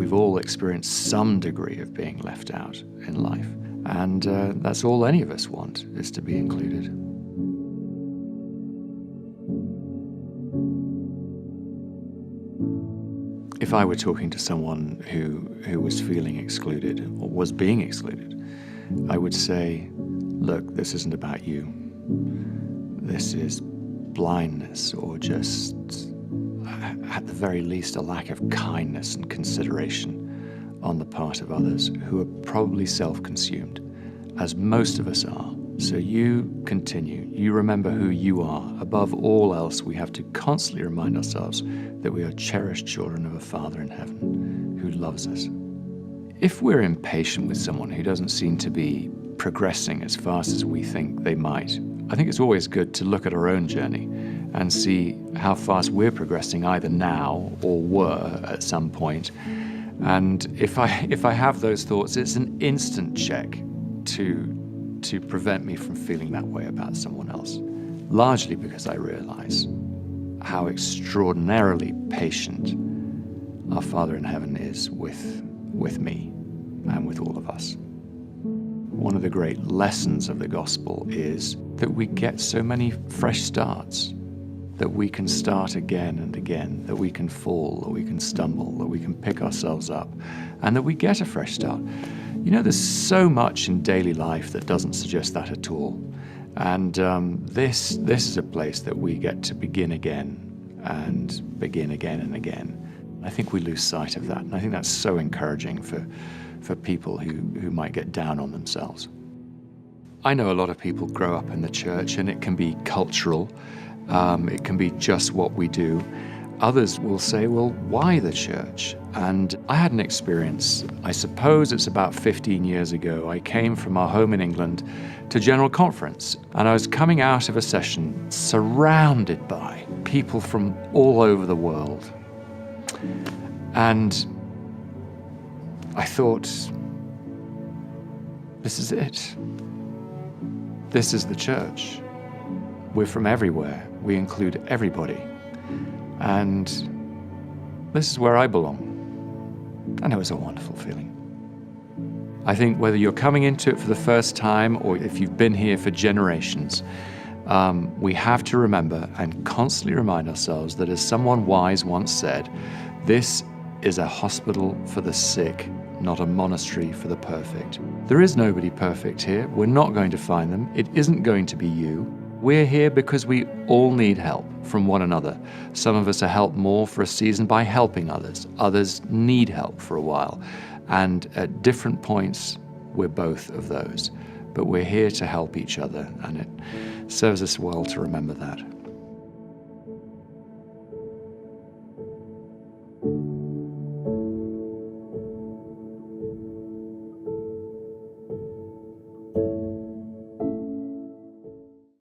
We've all experienced some degree of being left out in life. And that's all any of us want, is to be included. If I were talking to someone who was feeling excluded or was being excluded, I would say, look, this isn't about you. This is blindness, or just, at the very least, a lack of kindness and consideration on the part of others who are probably self-consumed, as most of us are. So you continue. You remember who you are. Above all else, we have to constantly remind ourselves that we are cherished children of a Father in heaven who loves us. If we're impatient with someone who doesn't seem to be progressing as fast as we think they might, I think it's always good to look at our own journey and see how fast we're progressing either now or were at some point. And if I have those thoughts, it's an instant check to prevent me from feeling that way about someone else, largely because I realize how extraordinarily patient our Father in heaven is with me and with all of us. One of the great lessons of the gospel is that we get so many fresh starts, that we can start again and again, that we can fall, that we can stumble, that we can pick ourselves up, and that we get a fresh start. You know, there's so much in daily life that doesn't suggest that at all. And this is a place that we get to begin again and begin again and again. I think we lose sight of that, and I think that's so encouraging for people who might get down on themselves. I know a lot of people grow up in the church, and it can be cultural. It can be just what we do. Others will say, well, why the church? And I had an experience, I suppose it's about 15 years ago. I came from our home in England to General Conference, and I was coming out of a session surrounded by people from all over the world. And I thought, this is it. This is the church. We're from everywhere. We include everybody. And this is where I belong. And it was a wonderful feeling. I think whether you're coming into it for the first time or if you've been here for generations, we have to remember and constantly remind ourselves that, as someone wise once said, this is a hospital for the sick, not a monastery for the perfect. There is nobody perfect here. We're not going to find them. It isn't going to be you. We're here because we all need help from one another. Some of us are helped more for a season by helping others. Others need help for a while. And at different points, we're both of those. But we're here to help each other, and it serves us well to remember that.